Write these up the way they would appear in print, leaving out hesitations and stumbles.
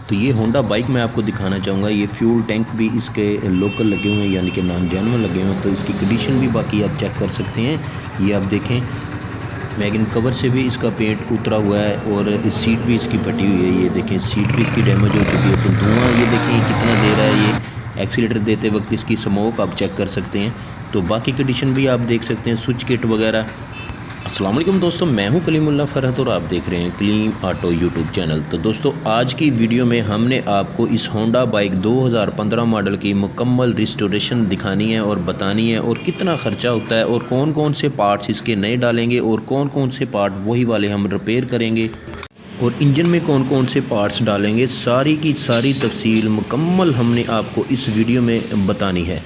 तो ये Honda bike मैं आपको दिखाना चाहूँगा। ये फ्यूल टैंक भी इसके लोकल लगे हुए हैं, यानी कि नॉन जेन्युइन लगे हुए हैं। तो इसकी कंडीशन भी बाकी आप चेक कर सकते हैं। ये आप देखें, मैगन कवर से भी इसका पेंट उतरा हुआ है और इस सीट भी इसकी फटी हुई है। ये देखें, सीट भी इसकी डैमेज हो चुकी है। तो धुआँ ये देखें कितना दे रहा है। ये एक्सीलेटर देते वक्त इसकी स्मोक आप चेक कर सकते हैं। तो बाकी कंडीशन भी आप देख सकते हैं, स्विच किट वगैरह। अस्सलाम वालेकुम दोस्तों, मैं हूं कलीमुल्ला फरहत और आप देख रहे हैं क्लीन ऑटो यूट्यूब चैनल। तो दोस्तों, आज की वीडियो में हमने आपको इस होंडा बाइक 2015 मॉडल की मुकम्मल रिस्टोरेशन दिखानी है और बतानी है, और कितना ख़र्चा होता है और कौन कौन से पार्ट्स इसके नए डालेंगे और कौन कौन से पार्ट वही वाले हम रिपेयर करेंगे, और इंजन में कौन कौन से पार्ट्स डालेंगे। सारी की सारी तफसील मुकम्मल हमने आपको इस वीडियो में बतानी है।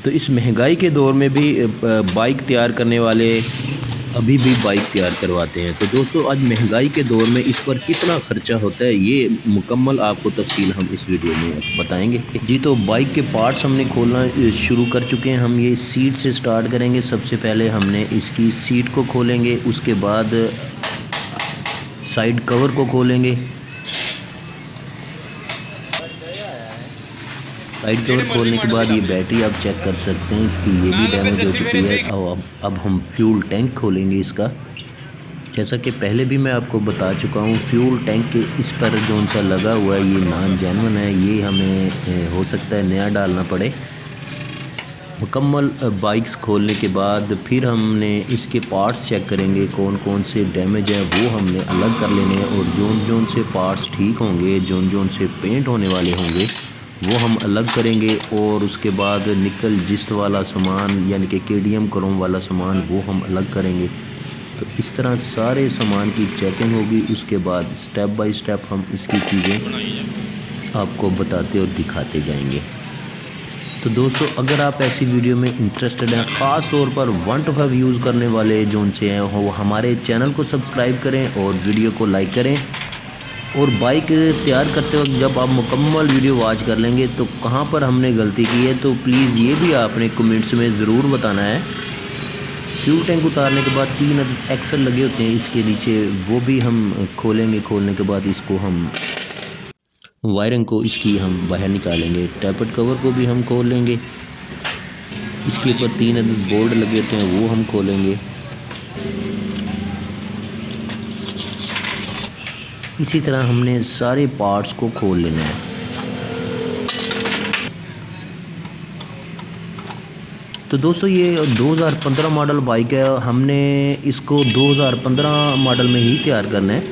तो इस महंगाई के दौर में भी बाइक तैयार करने वाले अभी भी बाइक तैयार करवाते हैं। तो दोस्तों, आज महंगाई के दौर में इस पर कितना ख़र्चा होता है, ये मुकम्मल आपको तफसील हम इस वीडियो में बताएंगे जी। तो बाइक के पार्ट्स हमने खोलना शुरू कर चुके हैं। हम ये सीट से स्टार्ट करेंगे। सबसे पहले हमने इसकी सीट को खोलेंगे, उसके बाद साइड कवर को खोलेंगे। साइड कवर खोलने के बाद ये बैटरी आप चेक कर सकते हैं, इसकी ये भी डैमेज हो चुकी है। अब हम फ्यूल टैंक खोलेंगे इसका। जैसा कि पहले भी मैं आपको बता चुका हूँ, फ्यूल टैंक इस पर जो सा लगा हुआ है ये नॉन जेन्युइन है। ये हमें हो सकता है नया डालना पड़े। मुकम्मल बाइक्स खोलने के बाद फिर हमने इसके पार्ट्स चेक करेंगे, कौन कौन से डैमेज हैं वो हमने अलग कर लेने हैं, और जोन से पार्ट्स ठीक होंगे, जोन से पेंट होने वाले होंगे वो हम अलग करेंगे। और उसके बाद निकल जिस्त वाला सामान यानी कि केडीएम क्रोम वाला सामान वो हम अलग करेंगे। तो इस तरह सारे सामान की चेकिंग होगी। उसके बाद स्टेप बाय स्टेप हम इसकी चीज़ें आपको बताते और दिखाते जाएंगे। तो दोस्तों, अगर आप ऐसी वीडियो में इंटरेस्टेड हैं, ख़ास तौर पर 1 to 5 यूज़ करने वाले जोन से हैं, वो हमारे चैनल को सब्सक्राइब करें और वीडियो को लाइक करें। और बाइक तैयार करते वक्त जब आप मुकम्मल वीडियो वॉच कर लेंगे तो कहाँ पर हमने गलती की है, तो प्लीज़ ये भी आपने कमेंट्स में ज़रूर बताना है। फ्यूल टैंक उतारने के बाद 3 एक्सल लगे होते हैं इसके नीचे, वो भी हम खोलेंगे। खोलने के बाद इसको हम वायरिंग को इसकी हम बाहर निकालेंगे। टैपेड कवर को भी हम खोल लेंगे। इसके ऊपर 3 बोल्ट लगे होते हैं वो हम खोलेंगे। इसी तरह हमने सारे पार्ट्स को खोल लेना है। तो दोस्तों, ये 2015 मॉडल बाइक है। हमने इसको 2015 मॉडल में ही तैयार करना है,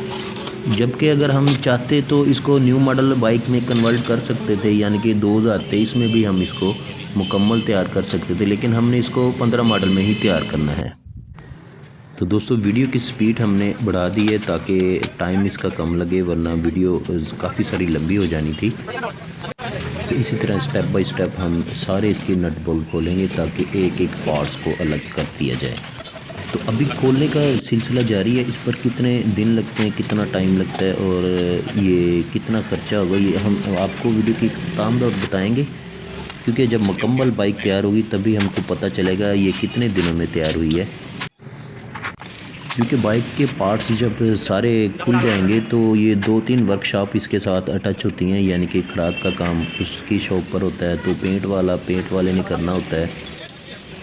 जबकि अगर हम चाहते तो इसको न्यू मॉडल बाइक में कन्वर्ट कर सकते थे, यानी कि 2023 में भी हम इसको मुकम्मल तैयार कर सकते थे, लेकिन हमने इसको 15 मॉडल में ही तैयार करना है। तो दोस्तों, वीडियो की स्पीड हमने बढ़ा दी है ताकि टाइम इसका कम लगे, वरना वीडियो काफ़ी सारी लंबी हो जानी थी। तो इसी तरह स्टेप बाय स्टेप हम सारे इसके नट बोल्ट खोलेंगे ताकि एक एक पार्ट्स को अलग कर दिया जाए। तो अभी खोलने का सिलसिला जारी है। इस पर कितने दिन लगते हैं, कितना टाइम लगता है और ये कितना खर्चा होगा, ये हम आपको वीडियो की इख्तिताम पर बताएँगे, क्योंकि जब मुकम्मल बाइक तैयार होगी तभी हमको पता चलेगा ये कितने दिनों में तैयार हुई है। क्योंकि बाइक के पार्ट्स जब सारे खुल जाएंगे तो ये 2-3 वर्कशॉप इसके साथ अटैच होती हैं, यानी कि ख़राब का काम उसकी शॉप पर होता है, तो पेंट वाले ने करना होता है।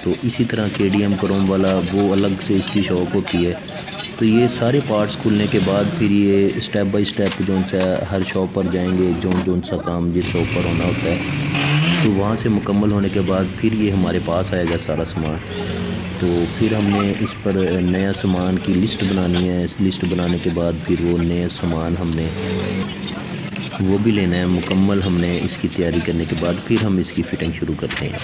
तो इसी तरह केडीएम क्रोम वाला वो अलग से इसकी शॉप होती है। तो ये सारे पार्ट्स खुलने के बाद फिर ये स्टेप बाय स्टेप जो सा हर शॉप पर जाएंगे, जो सा काम जिस शॉप पर होना होता है। तो वहाँ से मुकम्मल होने के बाद फिर ये हमारे पास आएगा सारा सामान। तो फिर हमने इस पर नया सामान की लिस्ट बनानी है। लिस्ट बनाने के बाद फिर वो नया सामान हमने वो भी लेना है। मुकम्मल हमने इसकी तैयारी करने के बाद फिर हम इसकी फ़िटिंग शुरू करते हैं।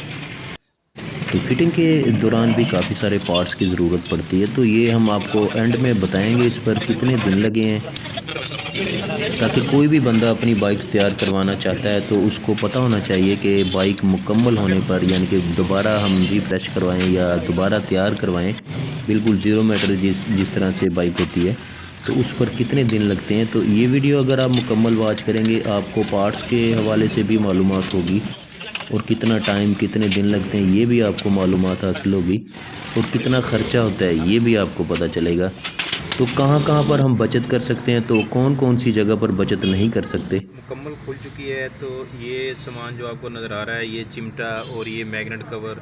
तो फिटिंग के दौरान भी काफ़ी सारे पार्ट्स की ज़रूरत पड़ती है, तो ये हम आपको एंड में बताएंगे इस पर कितने दिन लगे हैं, ताकि कोई भी बंदा अपनी बाइक्स तैयार करवाना चाहता है तो उसको पता होना चाहिए कि बाइक मुकम्मल होने पर, यानी कि दोबारा हम रिफ़्रेश करवाएं या दोबारा तैयार करवाएं, बिल्कुल ज़ीरो मीटर जिस तरह से बाइक होती है, तो उस पर कितने दिन लगते हैं। तो ये वीडियो अगर आप मुकम्मल वॉच करेंगे आपको पार्ट्स के हवाले से भी मालूमात होगी, और कितना टाइम कितने दिन लगते हैं ये भी आपको मालूमात हासिल होगी, और कितना ख़र्चा होता है ये भी आपको पता चलेगा। तो कहाँ कहाँ पर हम बचत कर सकते हैं, तो कौन कौन सी जगह पर बचत नहीं कर सकते? मुकम्मल खुल चुकी है। तो ये सामान जो आपको नज़र आ रहा है, ये चिमटा और ये मैग्नेट कवर,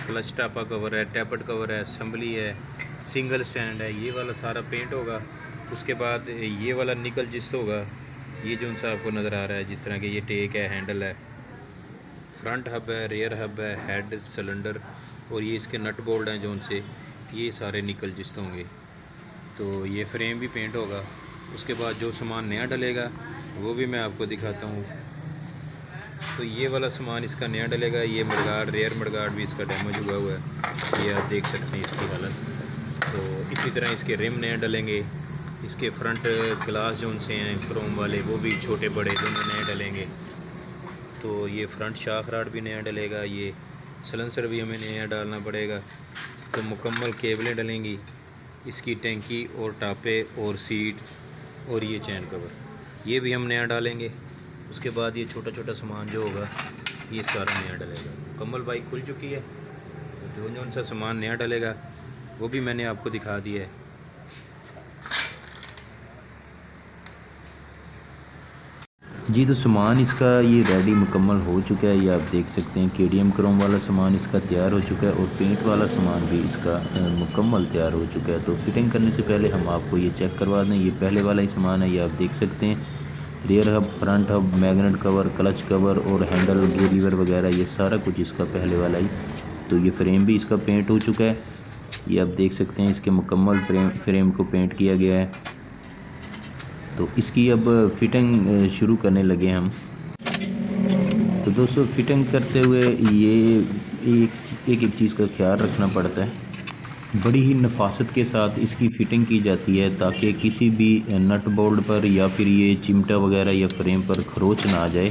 क्लच टापा कवर है, टैपट कवर है, असम्बली है, सिंगल स्टैंड है, ये वाला सारा पेंट होगा। उसके बाद ये वाला निकल जिस होगा, ये जो सा आपको नज़र आ रहा है, जिस तरह के ये टेक है, हैंडल है, फ्रंट हब है, रेयर हब है, हेड सिलेंडर, और ये इसके नट बोल्ट हैं जो उनसे, ये सारे निकल जिस्त होंगे। तो ये फ्रेम भी पेंट होगा। उसके बाद जो सामान नया डलेगा वो भी मैं आपको दिखाता हूँ। तो ये वाला सामान इसका नया डलेगा। ये मडगार्ड, रेयर मडगार्ड भी इसका डैमेज हुआ हुआ है, ये आप देख सकते हैं इसकी हालत। तो इसी तरह इसके रिम नए डलेंगे। इसके फ्रंट ग्लास जो उनसे हैं क्रोम वाले, वो भी छोटे बड़े दोनों नए डलेंगे। तो ये फ्रंट शाख राड भी नया डलेगा। ये सलेंसर भी हमें नया डालना पड़ेगा। तो मुकम्मल केबलें डलेंगी, इसकी टैंकी और टापे और सीट और ये चैन कवर, ये भी हम नया डालेंगे। उसके बाद ये छोटा छोटा सामान जो होगा ये सारा नया डलेगा। मुकम्मल बाइक खुल चुकी है। तो जो सा सामान नया डलेगा वो भी मैंने आपको दिखा दिया है। जी, तो सामान इसका ये रेडी मुकम्मल हो चुका है। ये आप देख सकते हैं KTM क्रोम वाला सामान इसका तैयार हो चुका है और पेंट वाला सामान भी इसका मुकम्मल तैयार हो चुका है। तो फिटिंग करने से पहले हम आपको ये चेक करवा दें। ये पहले वाला ही सामान है, ये आप देख सकते हैं। Rear hub, front hub, magnet cover, clutch cover और हैंडल, गियर लीवर वगैरह, ये सारा कुछ इसका पहले वाला ही। तो ये फ्रेम भी इसका पेंट हो चुका है, ये आप देख सकते हैं। इसके मुकम्मल फ्रेम को पेंट किया गया है। तो इसकी अब फिटिंग शुरू करने लगे हम। तो दोस्तों, फिटिंग करते हुए ये एक चीज़ का ख्याल रखना पड़ता है। बड़ी ही नफासत के साथ इसकी फ़िटिंग की जाती है ताकि किसी भी नट बोल्ट पर या फिर ये चिमटा वगैरह या फ्रेम पर खरोच ना आ जाए,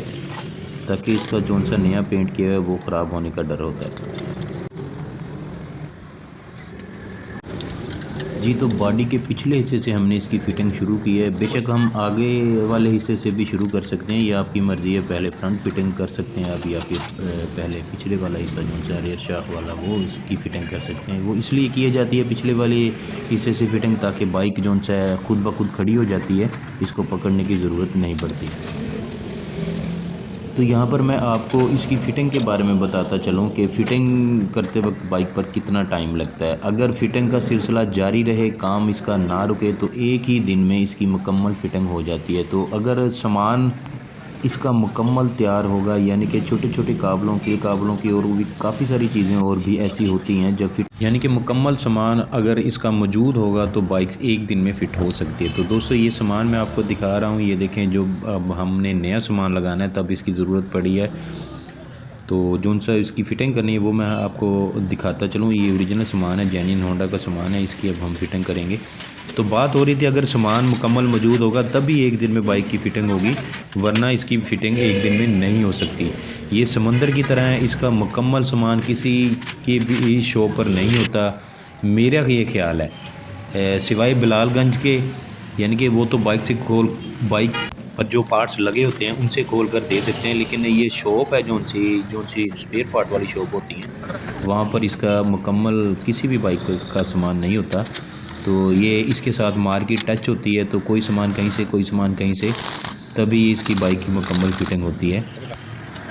ताकि इसका जो सा नया पेंट किया है वो ख़राब होने का डर होता है। जी, तो बॉडी के पिछले हिस्से से हमने इसकी फ़िटिंग शुरू की है। बेशक हम आगे वाले हिस्से से भी शुरू कर सकते हैं, ये आपकी मर्ज़ी है। पहले फ्रंट फिटिंग कर सकते हैं आप, या फिर पहले पिछले वाला हिस्सा जो सा रेयर शाख वाला वो इसकी फ़िटिंग कर सकते हैं। वो इसलिए की जाती है पिछले वाले हिस्से से फ़िटिंग, ताकि बाइक जो सा है खुद ब खुद खड़ी हो जाती है, इसको पकड़ने की ज़रूरत नहीं पड़ती। तो यहाँ पर मैं आपको इसकी फ़िटिंग के बारे में बताता चलूँ कि फ़िटिंग करते वक्त बाइक पर कितना टाइम लगता है। अगर फ़िटिंग का सिलसिला जारी रहे, काम इसका ना रुके, तो एक ही दिन में इसकी मुकम्मल फ़िटिंग हो जाती है। तो अगर सामान इसका मुकम्मल तैयार होगा, यानी कि छोटे छोटे काबलों की और भी काफ़ी सारी चीज़ें और भी ऐसी होती हैं जब फिट, यानी कि मुकम्मल सामान अगर इसका मौजूद होगा तो बाइक एक दिन में फ़िट हो सकती है। तो दोस्तों, ये सामान मैं आपको दिखा रहा हूँ, ये देखें। जो अब हमने नया सामान लगाना है तब इसकी ज़रूरत पड़ी है। तो जो सा इसकी फ़िटिंग करनी है वो मैं आपको दिखाता चलूँ। ये ओरिजिनल सामान है, जेन्युइन होंडा का सामान है। इसकी अब हम फ़िटिंग करेंगे। तो बात हो रही थी, अगर सामान मुकम्मल मौजूद होगा तभी एक दिन में बाइक की फ़िटिंग होगी, वरना इसकी फ़िटिंग एक दिन में नहीं हो सकती। ये समंदर की तरह है, इसका मुकम्मल सामान किसी के भी शॉप पर नहीं होता, मेरा ये ख्याल है। सिवाय बिलालगंज के, यानी कि वो तो बाइक पर जो पार्ट्स लगे होते हैं उनसे खोल कर दे सकते हैं। लेकिन ये शॉप है जो सी स्पेयर पार्ट वाली शॉप होती हैं, वहाँ पर इसका मुकम्मल किसी भी बाइक का सामान नहीं होता। तो ये इसके साथ मार्केट टच होती है, तो कोई सामान कहीं से, कोई सामान कहीं से, तभी इसकी बाइक की मुकम्मल फ़िटिंग होती है।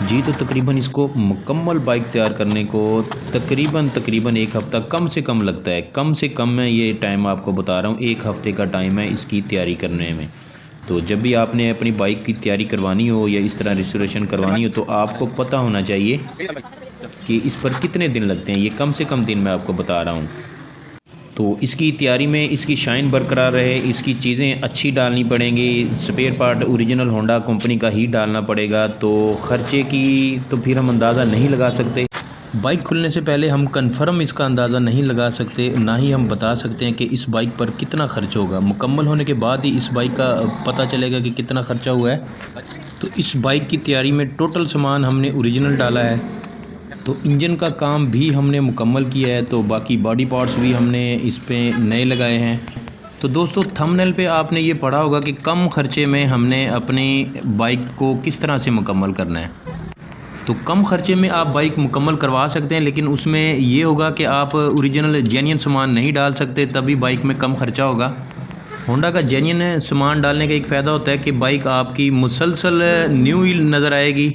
जी, तो तकरीबन इसको मुकम्मल बाइक तैयार करने को तकरीबन एक हफ़्ता कम से कम लगता है। कम से कम मैं ये टाइम आपको बता रहा हूँ, एक हफ़्ते का टाइम है इसकी तैयारी करने में। तो जब भी आपने अपनी बाइक की तैयारी करवानी हो या इस तरह रिस्टोरेशन करवानी हो, तो आपको पता होना चाहिए कि इस पर कितने दिन लगते हैं। ये कम से कम दिन मैं आपको बता रहा हूँ। तो इसकी तैयारी में इसकी शाइन बरकरार रहे, इसकी चीज़ें अच्छी डालनी पड़ेंगी। Spare part original Honda company का ही डालना पड़ेगा। तो ख़र्चे की तो फिर हम अंदाज़ा नहीं लगा सकते। बाइक खुलने से पहले हम कंफर्म इसका अंदाज़ा नहीं लगा सकते, ना ही हम बता सकते हैं कि इस बाइक पर कितना ख़र्च होगा। मुकम्मल होने के बाद ही इस बाइक का पता चलेगा कि कितना ख़र्चा हुआ है। तो इस बाइक की तैयारी में टोटल सामान हमने ओरिजिनल डाला है। तो इंजन का काम भी हमने मुकम्मल किया है, तो बाकी बॉडी पार्ट्स भी हमने इस पे नए लगाए हैं। तो दोस्तों, थंबनेल पे आपने ये पढ़ा होगा कि कम खर्चे में हमने अपनी बाइक को किस तरह से मुकम्मल करना है। तो कम खर्चे में आप बाइक मुकम्मल करवा सकते हैं, लेकिन उसमें ये होगा कि आप ओरिजिनल जेन्युइन सामान नहीं डाल सकते, तभी बाइक में कम खर्चा होगा। होंडा का जेन्युइन सामान डालने का एक फ़ायदा होता है कि बाइक आपकी मुसलसल न्यू ही नज़र आएगी।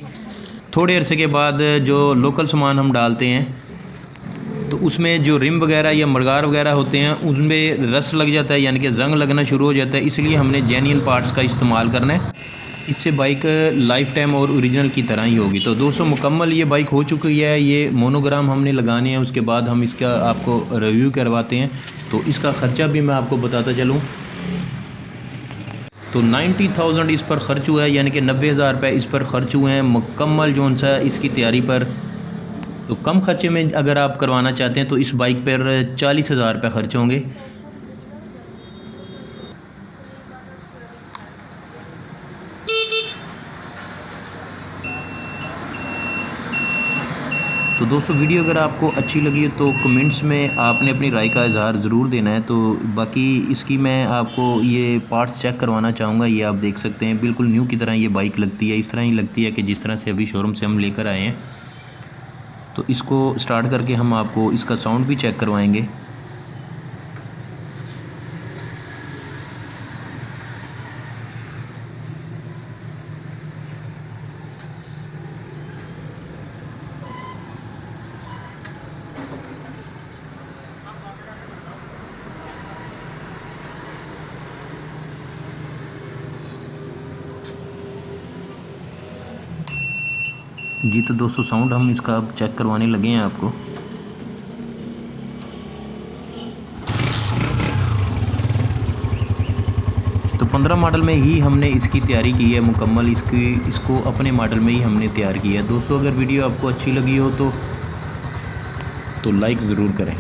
थोड़े अरसे के बाद जो लोकल सामान हम डालते हैं तो उसमें जो रिम वगैरह या मरगार वगैरह होते हैं उनमें रस लग जाता है, यानी कि जंग लगना शुरू हो जाता है। इसलिए हमने जेन्युइन पार्ट्स का इस्तेमाल करना है, इससे बाइक लाइफ टाइम और ओरिजिनल की तरह ही होगी। तो दोस्तों मुकम्मल ये बाइक हो चुकी है, ये मोनोग्राम हमने लगाने हैं, उसके बाद हम इसका आपको रिव्यू करवाते हैं। तो इसका ख़र्चा भी मैं आपको बताता चलूँ तो 90,000 इस पर ख़र्च हुआ है, यानी कि 90,000 रुपये इस पर ख़र्च हुए हैं मुकम्मल जो सा इसकी तैयारी पर। तो कम खर्चे में अगर आप करवाना चाहते हैं तो इस बाइक पर 40,000 रुपये ख़र्च होंगे। तो दोस्तों वीडियो अगर आपको अच्छी लगी है तो कमेंट्स में आपने अपनी राय का इजहार ज़रूर देना है। तो बाकी इसकी मैं आपको ये पार्ट्स चेक करवाना चाहूँगा। ये आप देख सकते हैं बिल्कुल न्यू की तरह ये बाइक लगती है, इस तरह ही लगती है कि जिस तरह से अभी शोरूम से हम लेकर आए हैं। तो इसको स्टार्ट करके हम आपको इसका साउंड भी चेक करवाएंगे। जी तो दोस्तों साउंड हम इसका अब चेक करवाने लगे हैं आपको। तो 15 मॉडल में ही हमने इसकी तैयारी की है मुकम्मल, इसको अपने मॉडल में ही हमने तैयार किया है। दोस्तों अगर वीडियो आपको अच्छी लगी हो तो लाइक ज़रूर करें।